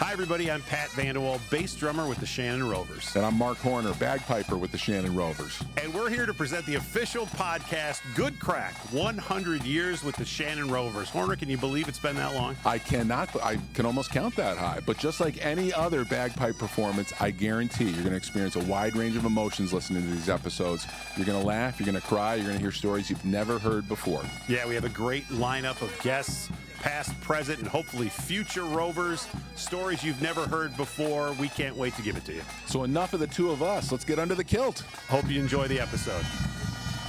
Hi, everybody. I'm Pat Vanderwall, bass drummer with the Shannon Rovers. And I'm Marc Horner, bagpiper with the Shannon Rovers. And we're here to present the official podcast, Good Craic, 100 years with the Shannon Rovers. Horner, can you believe it's been that long? I can almost count that high. But just like any other bagpipe performance, I guarantee you're going to experience a wide range of emotions listening to these episodes. You're going to laugh, you're going to cry, you're going to hear stories you've never heard before. Yeah, we have a great lineup of guests, past, present, and hopefully future Rovers. Stories you've never heard before. We can't wait to give it to you. So enough of the two of us. Let's get under the kilt. Hope you enjoy the episode.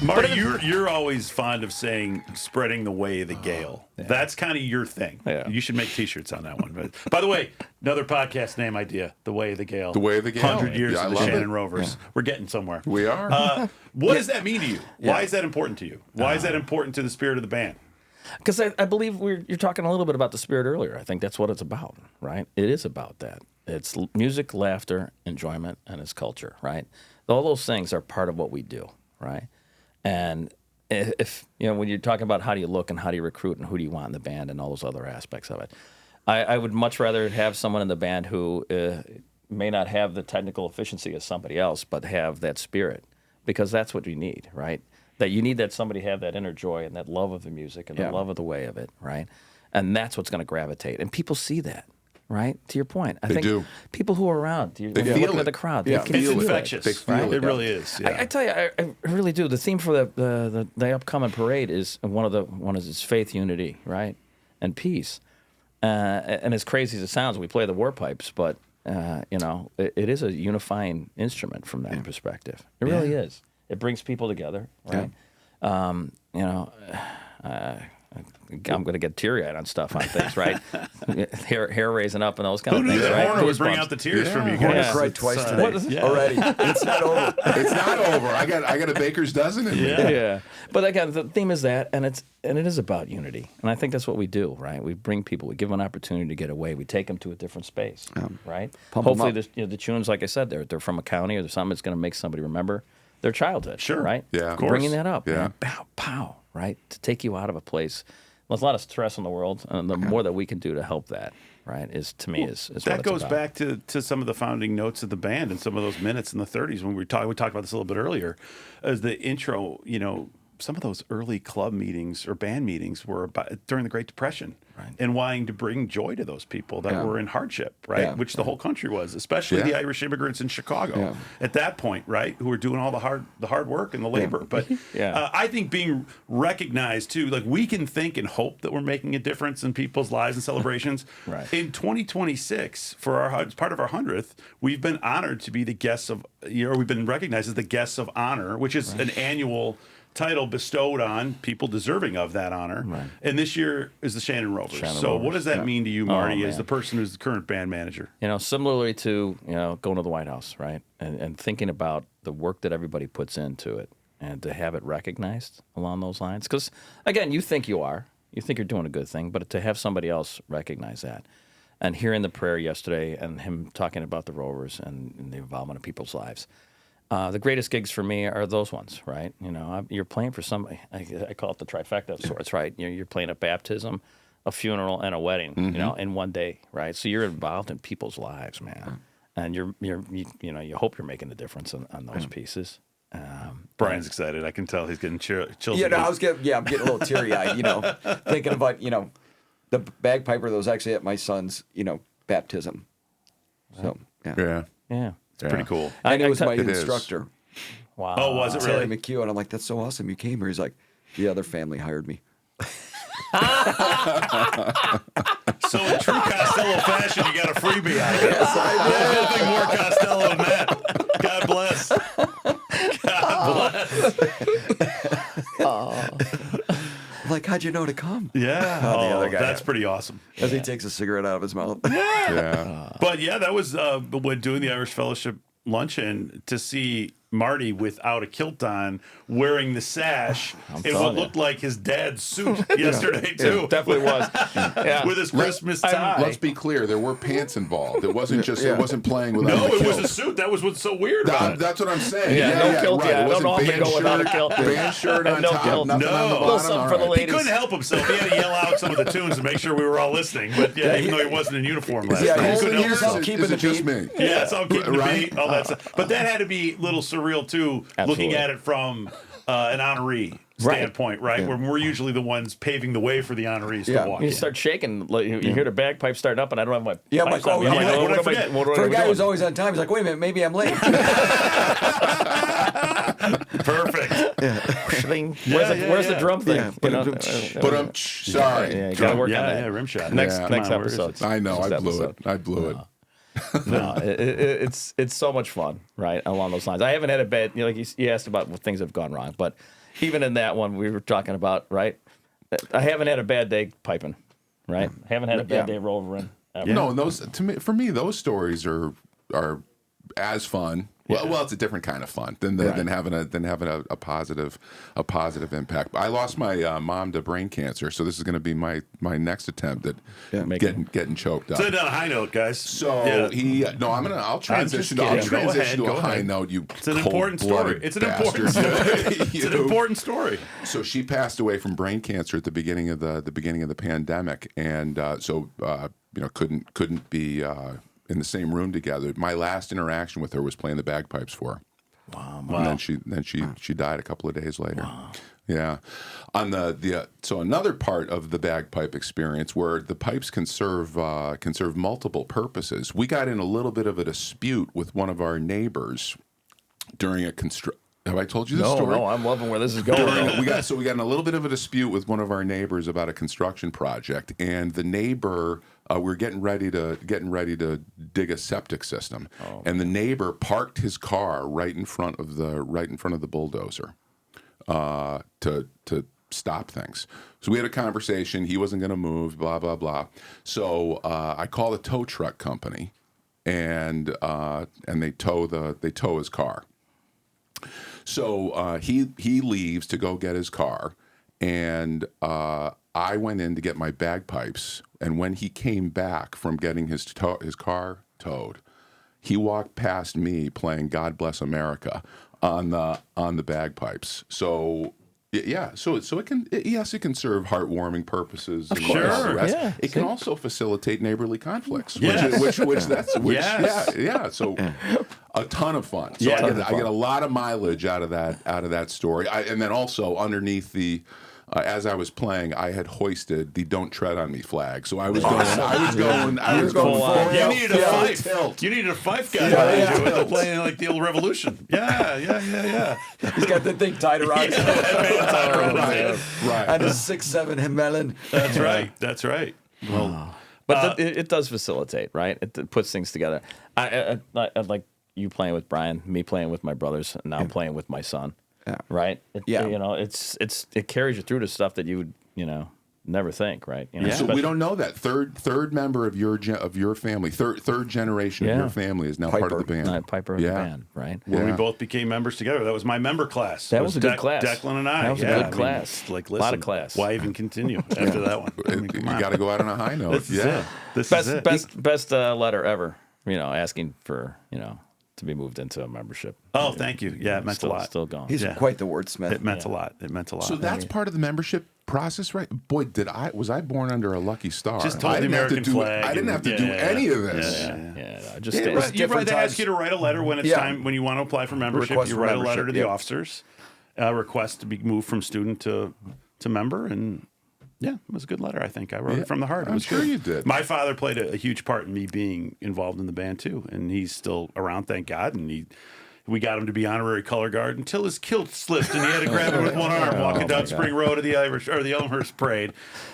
Marty, you're always fond of saying spreading the way of the gale. Yeah. That's kind of your thing. Yeah. You should make T-shirts on that one. But by the way, another podcast name idea, The Way of the Gale. The Way of the Gale. 100 years of the Shannon Rovers. Yeah. We're getting somewhere. We are. What does that mean to you? Why is that important to you? Why is that important to the spirit of the band? Because I believe you're talking a little bit about the spirit earlier. I think that's what it's about, right? It is about that. It's music, laughter, enjoyment, and it's culture, right? All those things are part of what we do, right? And if when you're talking about how do you look and how do you recruit and who do you want in the band and all those other aspects of it, I would much rather have someone in the band who may not have the technical efficiency as somebody else, but have that spirit, because that's what you need, right? That you need that somebody have that inner joy and that love of the music and the love of the way of it, right? And that's what's going to gravitate. And people see that, right? To your point. I think do. People who are around, when you're looking at the crowd, they can it's feel infectious. It, right? It really is. Yeah. I tell you, I really do. The theme for the upcoming parade is one is faith, unity, right? And peace. And as crazy as it sounds, we play the war pipes, but it is a unifying instrument from that perspective. It really is. It brings people together, right? Yeah. I'm going to get teary-eyed on stuff on things, right? hair raising up and those kind of things, right? Horner would bring out the tears from you Horner guys. cried twice today already. It's not over. It's not over. I got a baker's dozen in me. Yeah. But again, the theme is that, and it is about unity, and I think that's what we do, right? We bring people, we give them an opportunity to get away, we take them to a different space, right? Hopefully, the tunes, like I said, they're from a county or there's something that's going to make somebody remember their childhood, right? Yeah, of course. Bringing that up, yeah. Pow, pow, right? To take you out of a place. There's a lot of stress in the world, and the more that we can do to help that, right, is to me is what it's about. That goes back to some of the founding notes of the band and some of those minutes in the 30s when we talked about this a little bit earlier, as the intro. Some of those early club meetings or band meetings were during the Great Depression, and wanting to bring joy to those people that were in hardship, right? Which the whole country was, especially the Irish immigrants in Chicago at that point, right? Who were doing all the hard work and the labor. But I think being recognized too, like we can think and hope that we're making a difference in people's lives and celebrations. In 2026, as part of our 100th, we've been honored to be the guests of, we've been recognized as the guests of honor, which is an annual title bestowed on people deserving of that honor. And this year is the Shannon Rovers. What does that mean to you, Marty, as the person who's the current band manager? Similarly to going to the White House, right? And thinking about the work that everybody puts into it and to have it recognized along those lines. Because, again, you think you're doing a good thing, but to have somebody else recognize that. And hearing the prayer yesterday and him talking about the Rovers and the involvement of people's lives. The greatest gigs for me are those ones, right? You're playing for somebody. I call it the trifecta of sorts, right? You're playing a baptism, a funeral, and a wedding, in one day, right? So you're involved in people's lives, man, and you hope you're making a difference on those pieces. Brian's excited. I can tell he's getting chills. I'm getting a little teary-eyed. Thinking about the bagpiper that was actually at my son's baptism. So yeah. It's pretty cool. And it was my instructor. Wow. Oh, was it really? Terry McHugh, and I'm like, that's so awesome. You came here. He's like, the other family hired me. So in true Costello fashion, you got a freebie out of it. There's nothing more Costello than that. God bless. I'm like, how'd you know to come? Yeah. The other guy. That's pretty awesome. As he takes a cigarette out of his mouth. But that was when doing the Irish Fellowship luncheon to see Marty without a kilt on, wearing the sash in telling what you. looked like his dad's suit yesterday too. It definitely was. Yeah. With his Christmas tie. Let's be clear. There were pants involved. It wasn't just. It wasn't playing without. No, a it was kilt. a suit. That was what's so weird about it. That's what I'm saying. Yeah, no kilt. Right. Yeah, It I don't wasn't often band go without a shirt, kilt. Band shirt on No top, kilt. nothing on the No. bottom. Little something All for the right. He couldn't help himself. He had to yell out some of the tunes to make sure we were all listening. But yeah, even though he wasn't in uniform last Yeah, night, he he's couldn't help here's himself. how keeping Is the it just beat. me? Yeah, so I'm keeping the Right? beat, all that stuff. But that had to be a little surreal too, Absolutely. looking at it from an honoree standpoint, right? Where we're usually the ones paving the way for the honorees Yeah. to walk You in. start shaking. Like, you hear the bagpipe starting up, and I don't have my Yeah, pipes like, on me. oh, I'm yeah, like, what did I am forget? what For a am I guy who's doing? always on time, he's like, wait a minute, maybe I'm late. Perfect. Where's the drum thing? Yeah, But I'm sorry. Yeah, you gotta work on Yeah, that. yeah, rim shot. Next Yeah. next Come on, where is episode. it? I know. Next I blew episode. it. I blew it. No, it's so much fun, right? Along those lines. I haven't had a bad, like you asked about what things have gone wrong, but even in that one we were talking about, right? I haven't had a bad day piping, right? Haven't had a bad day rovering. Ever. No, and those for me, those stories are as fun. Well, it's a different kind of fun than having a positive impact. I lost my mom to brain cancer, so this is going to be my next attempt at getting choked up. Say it on a high note, guys. So I'll transition. kidding. I'll Go transition ahead, to go a high ahead. note. You, It's an important story. It's an important story. It's an important story. So she passed away from brain cancer at the beginning of the pandemic, and couldn't be in the same room together. My last interaction with her was playing the bagpipes for her. Wow. And then she died a couple of days later. Wow. Yeah. On so another part of the bagpipe experience where the pipes can serve multiple purposes. We got in a little bit of a dispute with one of our neighbors during a Have I told you this story? No, I'm loving where this is going. We got in a little bit of a dispute with one of our neighbors about a construction project, and the neighbor we were getting ready to dig a septic system, and the neighbor parked his car right in front of the bulldozer to stop things. So we had a conversation. He wasn't going to move. Blah blah blah. So I call a tow truck company, and they tow his car. So he leaves to go get his car, and I went in to get my bagpipes. And when he came back from getting his car towed, he walked past me playing "God Bless America" on the bagpipes. So. Yeah, so it can serve heartwarming purposes. Of course, yeah. It can also facilitate neighborly conflicts, Yes. So a ton of fun. So Yeah, I get a lot of mileage out of that story. And then also underneath the. As I was playing, I had hoisted the "Don't Tread on Me" flag. So I was going full. You needed a fife. tilt. You needed a fife guy playing like the old Revolution. Yeah. He's got the thing tied around his Right. and his 6'7" melon. That's right. Well, But it does facilitate, right? It puts things together. I like you playing with Brian, me playing with my brothers, and now I'm playing with my son. Yeah. Right. Yeah. It carries you through to stuff that you would never think. Right. So we don't know that third member of your family, third generation of your family is now part of the band. Piper of the band. Right. when we both became members together, that was my member class. That was a good class. Declan and I. That was a good class. Like, A lot listen, of class. Why even continue after that one? I mean, You come on. got to go out on a high note. This is it. This is it. Best letter ever. Asking for to be moved into a membership. Oh, thank you. Yeah, it meant a lot. Still going. He's quite the wordsmith. It meant a lot. It meant a lot. So that's part of the membership process, right? Boy, was I born under a lucky star? Just told the American flag. I didn't have to do any of this. Yeah. Just Yeah, stay. right. You different they ask times. you to write a letter when it's time, when you want to apply for membership. Request You for write a letter membership, to the yep. officers, request to be moved from student to member, and yeah, it was a good letter. I think I wrote it from the heart. It I'm was sure good. you did. My father played a huge part in me being involved in the band too, and he's still around, thank God. And we got him to be honorary color guard until his kilt slipped and he had to grab it with one arm walking down Spring Road to the Elmhurst Parade.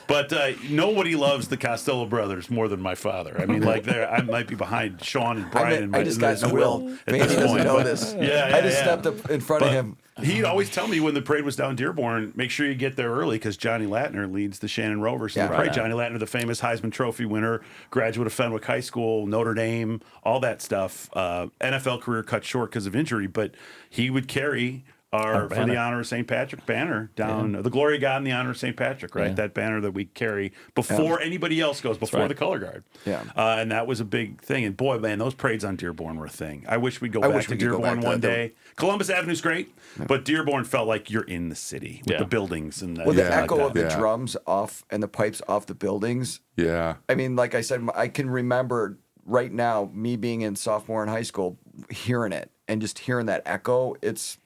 But nobody loves the Costello brothers more than my father. I mean, I might be behind Sean and Brian. I just got in the will. Vandy doesn't know this. Yeah, I just stepped up in front of him. He'd always tell me when the parade was down Dearborn, make sure you get there early because Johnny Lattner leads the Shannon Rovers in the parade. Right. Johnny Lattner, the famous Heisman Trophy winner, graduate of Fenwick High School, Notre Dame, all that stuff. NFL career cut short because of injury, but he would carry our for the honor of St. Patrick banner down the glory of God in the honor of St. Patrick, right? That banner that we carry before anybody else goes, before the color guard. Yeah. And that was a big thing. And boy, man, those parades on Dearborn were a thing. I wish we'd go back to Dearborn one day. Columbus Avenue's great, but Dearborn felt like you're in the city with the buildings and the echo of the drums off and the pipes off the buildings. Yeah. I mean, like I said, I can remember right now me being in sophomore in high school, hearing it and just hearing that echo. It's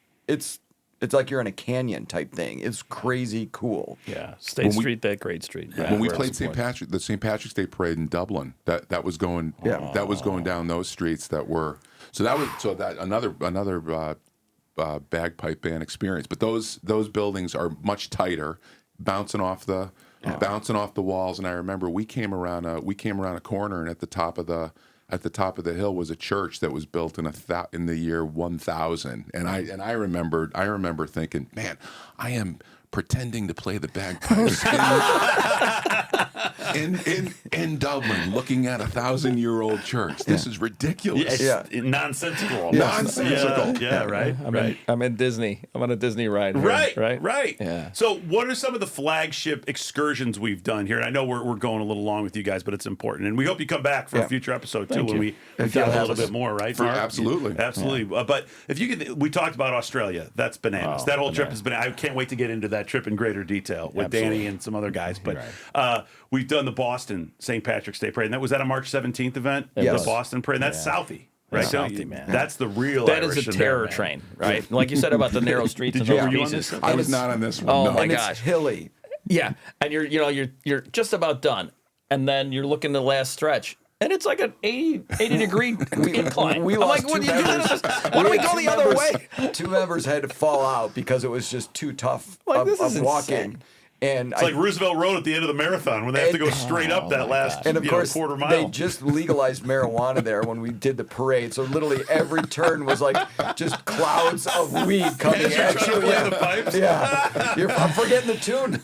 like you're in a canyon type thing. It's crazy cool. Yeah, State Street, that great street. When we played the St. Patrick's Day parade in Dublin, that was going down those streets that were another bagpipe band experience. But those buildings are much tighter, bouncing off the walls. And I remember we came around a corner, and at the top of the hill was a church that was built in the year 1000, and I remember thinking, man, I am pretending to play the bagpipes in Dublin, looking at a 1,000-year-old church. This is ridiculous. Nonsensical. Nonsensical. Yeah, right. I'm in Disney. I'm on a Disney ride. Here, Right. Yeah. So, what are some of the flagship excursions we've done here? And I know we're going a little long with you guys, but it's important. And we hope you come back for a future episode too, when we dive a little bit more, right? Marc? Absolutely. But if you could, we talked about Australia. That's bananas. That whole trip has been. I can't wait to get into that trip in greater detail with Danny and some other guys. But we've done the Boston St. Patrick's Day parade, and was that a March 17th event? Yes. The Boston parade. And that's Southie. Right, Southie, man. That's the real. That Irish is a in terror there, man. train, right? Like you said about the narrow streets and those pieces. I was not on this one. Oh no. my And gosh, it's hilly. yeah. And you're just about done, and then you're looking the last stretch. And it's like an 80 degree incline. We I'm lost like, what two are you doing? members. Why don't we go the other way? 2 members had to fall out because it was just too tough This is of walking. insane. And It's like Roosevelt Road at the end of the marathon when they have to go straight up that last and of course, quarter mile. they just legalized marijuana there when we did the parade. So literally every turn was like just clouds of weed coming As you're at trying you. to play the pipes. I'm forgetting the tune.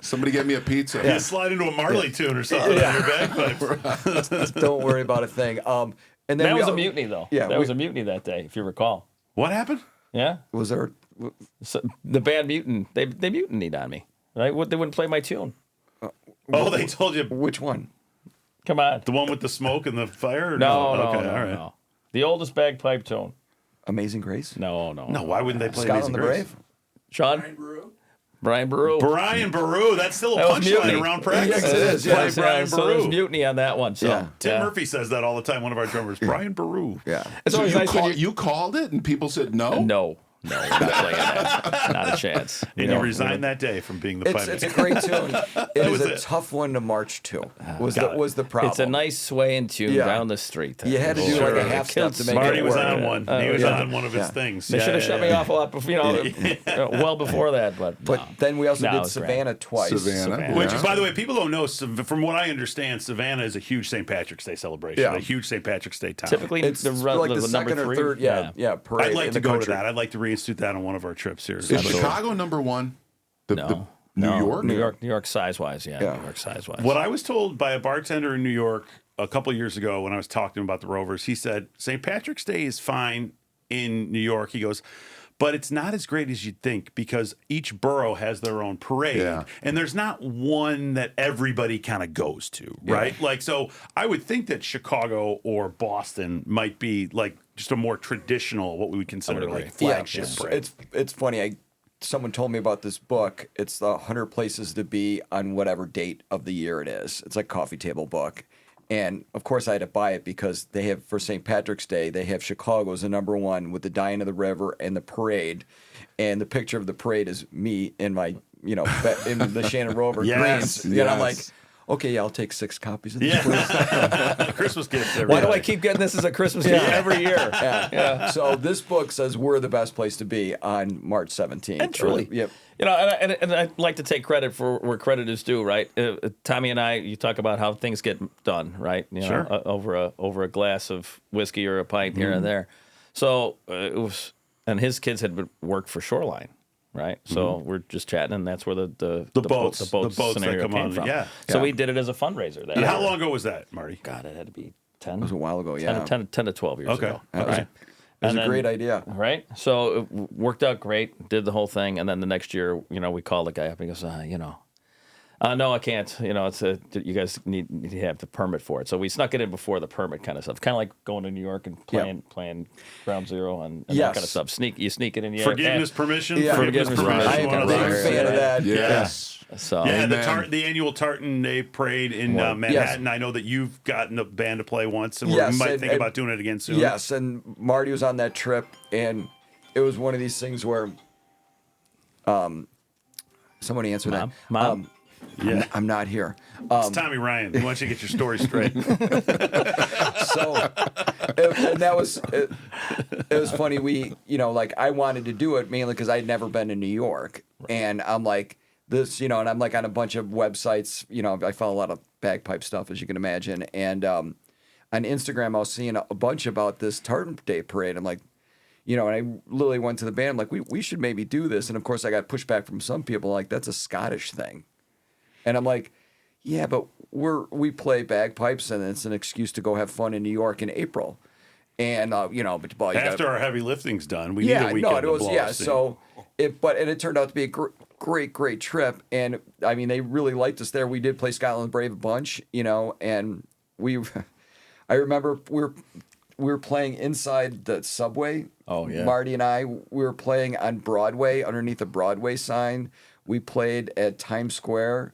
Somebody get me a pizza. You slide into a Marley tune or something on your bagpipes. Don't worry about a thing. And then That we was a all- mutiny, though. Yeah, That was a mutiny that day, if you recall. What happened? Yeah. Was there? So the band they mutinied on me. Right? They wouldn't play my tune. Oh, they told you Which one? Come on. the one with the smoke and the fire? Or No. Okay, all right. No. The oldest bagpipe tune. Amazing Grace. No. No, why wouldn't they play Scott Amazing on the Grace? Brave. Sean? Brian Baru. Brian Baru. That's still a That was punchline mutiny. around practice. Yes, it is, Play yeah. Brian So there's Baru. mutiny on that one. So, Yeah. Tim Murphy says that all the time, one of our drummers. Brian Baru. Yeah. It's So always nice when you called it, and people said no. No, not playing that. Not a chance. And you resigned that day from being the pipe It's a maker. great tune. It was is a it. tough one to march to. Was the problem? It's a nice swaying tune Yeah. down the street. You had to do like a half step to make Marty it was work. on one. He was on one of his things. They should have shut me off a lot before, well before that. But Then we also No, it did was great. Savannah twice. Savannah. Which, Yeah. by the way, people don't know. From what I understand, Savannah is a huge St. Patrick's Day celebration. Yeah. A huge St. Patrick's Day town. typically It's the like the number second or 3. third, parade I'd like in to the go country. to that. I'd like to reinstitute that on one of our trips here. Is Chicago number one? No. New York? New York size wise, yeah. Yeah. New York size wise. What I was told by a bartender in New York a couple years ago when I was talking about the Rovers, he said St. Patrick's Day is fine in New York. He goes, but it's not as great as you'd think because each borough has their own parade. Yeah. And there's not one that everybody kind of goes to, right? Like, so I would think that Chicago or Boston might be like just a more traditional, what we would consider like flagship parade. It's funny. Someone told me about this book. It's the 100 places to be on whatever date of the year it is. It's like a coffee table book. And of course I had to buy it because they have, for St. Patrick's Day, they have Chicago as the number one with the Dying of the River and the parade. And the picture of the parade is me in my, in the Shannon Rover Yes, greens. And I'm like, yes. okay, yeah, I'll take 6 copies of this, please. Christmas gift. Why do I keep getting this as a Christmas gift every year? Yeah. So this book says we're the best place to be on March 17th. And truly. Yep. And I'd like to take credit for where credit is due, right? Tommy and I, you talk about how things get done, right? Sure. Over a glass of whiskey or a pint here and there. So it was and his kids had worked for Shoreline. Right, so we're just chatting, and that's where the boats scenario that come came on. from. Yeah. So we did it as a fundraiser. That And how year. long ago was that, Marty? God, it had to be 10. It was a while ago, yeah. 10 to 12 years ago. That was, Right. it was And a then- great idea. Right, so it worked out great. Did the whole thing, and then the next year, we called the guy up and he goes, no, I can't. It's you guys need to have the permit for it. So we snuck it in before the permit kind of stuff. Kind of like going to New York and playing Ground Zero and that Yes. kind of stuff. You sneak it in. Yeah, Forgiveness permission. Yeah. Forgiveness Forgiveness permission. I am One a of big those. fan of that. Yes. So Yeah, Amen. the annual Tartan Day Parade in Manhattan. I know that you've gotten the band to play once, and we might think about doing it again soon. Yes, and Marty was on that trip, and it was one of these things where, someone answer that. Mom? Yeah. I'm not here. It's Tommy Ryan. He wants you to get your story straight. So, and that was it was funny. We, I wanted to do it mainly because I'd never been to New York, and I'm like this, and I'm like on a bunch of websites. I follow a lot of bagpipe stuff, as you can imagine, and on Instagram, I was seeing a bunch about this Tartan Day Parade. I'm like, and I literally went to the band. I'm like, we should maybe do this, and of course, I got pushback from some people, like that's a Scottish thing, and I'm like, yeah, but we play bagpipes, and it's an excuse to go have fun in New York in April. And but you After our heavy lifting's done, we need a weekend to blow our steam. So it turned out to be a great trip, and I mean they really liked us there. We did play Scotland Brave a bunch, and I remember we were playing inside the subway. Oh, yeah. Marty and I, we were playing on Broadway underneath a Broadway sign. We played at Times Square,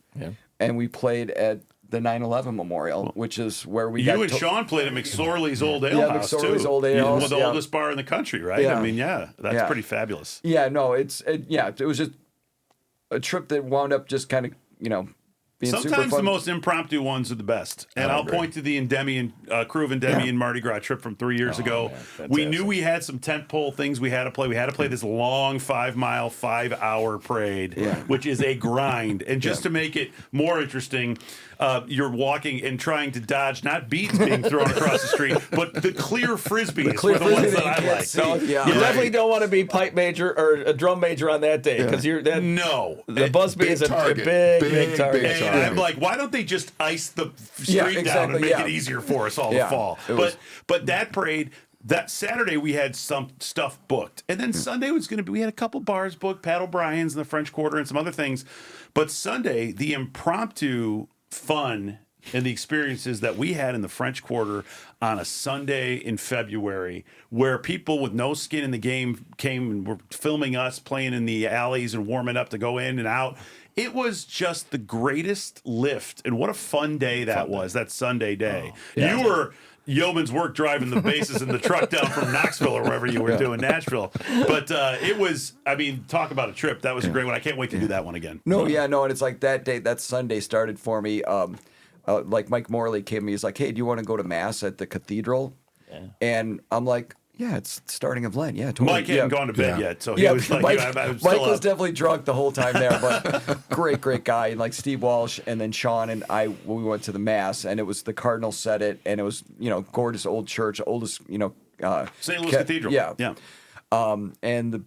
and we played at the 9/11 Memorial, which is where we got You and Sean played at McSorley's Old Ale House, McSorley's too. Old Ale House, One of the oldest bar in the country, right? Yeah. I mean, that's pretty fabulous. Yeah, no, it was just a trip that wound up just kind of, being super Sometimes fun. the most impromptu ones are the best. And I'll point to the Endymion, crew of Endymion Mardi Gras trip from 3 years ago. man, We knew fantastic. we had some tentpole things we had to play. We had to play this long 5-mile, 5-hour parade, which is a grind. And just to make it more interesting, you're walking and trying to dodge not beads being thrown across the street, but the clear frisbees clear were the ones frisbee that that you I can't like. see. Yeah. You Right. definitely don't want to be pipe major or a drum major on that day because you're that. No. The Busby is a target. big target. Big And I'm like, why don't they just ice the street down and exactly, make yeah. it easier for us all to Yeah, fall? it was- But that parade, that Saturday we had some stuff booked, and then Sunday was going to be. We had a couple bars booked, Pat O'Brien's in the French Quarter, and some other things. But Sunday, the impromptu fun and the experiences that we had in the French Quarter on a Sunday in February, where people with no skin in the game came and were filming us playing in the alleys and warming up to go in and out. It was just the greatest lift, and what a fun day that was, that Sunday day. You were yeoman's work driving the bases in the truck down from Knoxville or wherever you were doing, Nashville. But it was, I mean, talk about a trip. That was a great one. I can't wait to do that one again. No, and it's like that day, that Sunday started for me. Like Mike Morley came to me, he's like, hey, do you want to go to Mass at the cathedral? Yeah. And I'm like, yeah, it's the starting of Lent. Yeah, totally. Mike hadn't gone to bed yet, so he was like, Mike, I was Mike still was up. definitely drunk the whole time there, but great guy. And like Steve Walsh and then Sean and I, we went to the Mass, and it was the Cardinal said it, and it was, gorgeous old church, oldest, St. Louis Cathedral. Yeah. And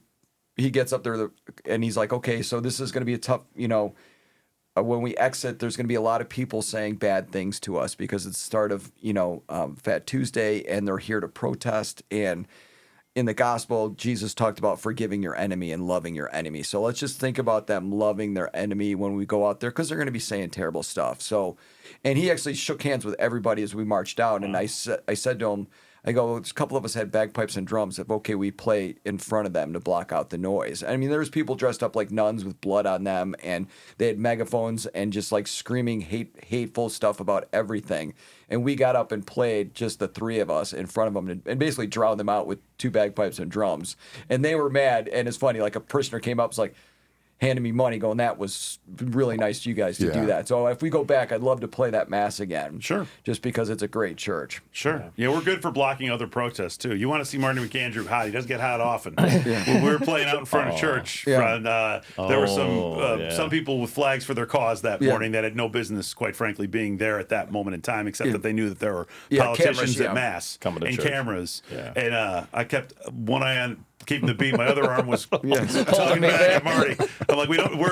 he gets up there and he's like, okay, so this is going to be a tough, when we exit, there's going to be a lot of people saying bad things to us because it's the start of, Fat Tuesday, and they're here to protest. And in the gospel, Jesus talked about forgiving your enemy and loving your enemy. So let's just think about them loving their enemy when we go out there, because they're going to be saying terrible stuff. So, and he actually shook hands with everybody as we marched out. And I said to him, I go, a couple of us had bagpipes and drums. If okay, we play in front of them to block out the noise. I mean, there was people dressed up like nuns with blood on them, and they had megaphones and just like screaming hateful stuff about everything. And we got up and played, just the three of us, in front of them, and basically drowned them out with 2 bagpipes and drums. And they were mad. And it's funny, like a parishioner came up, was like, handed me money going, that was really nice of you guys to do that. So if we go back, I'd love to play that Mass again. Sure. Just because it's a great church. Sure. Yeah, we're good for blocking other protests, too. You want to see Marty McAndrew hot. He doesn't get hot often. When we were playing out in front of church, there were some people with flags for their cause that morning that had no business, quite frankly, being there at that moment in time, except that they knew that there were politicians cameras, at Mass Coming to and church. cameras. Yeah. And I kept one eye on keeping the beat. My other arm was talking Holding me back at back. Marty. I'm like,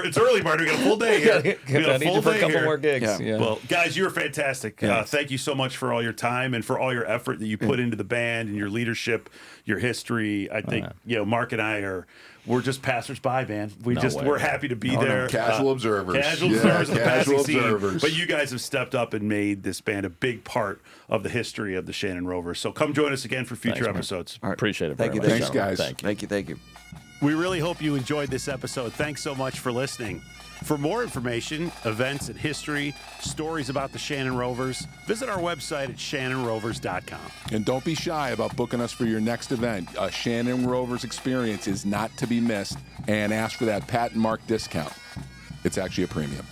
it's early, Marty. We got a full day here. We got I a need full you for a day couple here. more gigs. Yeah. Yeah. Well, guys, you were fantastic. Thank you so much for all your time and for all your effort that you put into the band and your leadership, your history. I think Marc and I we're just passersby, man. We're happy to be there. Casual observers. Casual Yeah, observers of the casual passing scene. observers. But you guys have stepped up and made this band a big part of the history of the Shannon Rovers. So come join us again for future Thanks, man. episodes. Appreciate it. Thank very you. much, Thanks, gentlemen. guys. Thank you. Thank you. We really hope you enjoyed this episode. Thanks so much for listening. For more information, events and history, stories about the Shannon Rovers, visit our website at shannonrovers.com. And don't be shy about booking us for your next event. A Shannon Rovers experience is not to be missed. And ask for that Pat and Marc discount. It's actually a premium.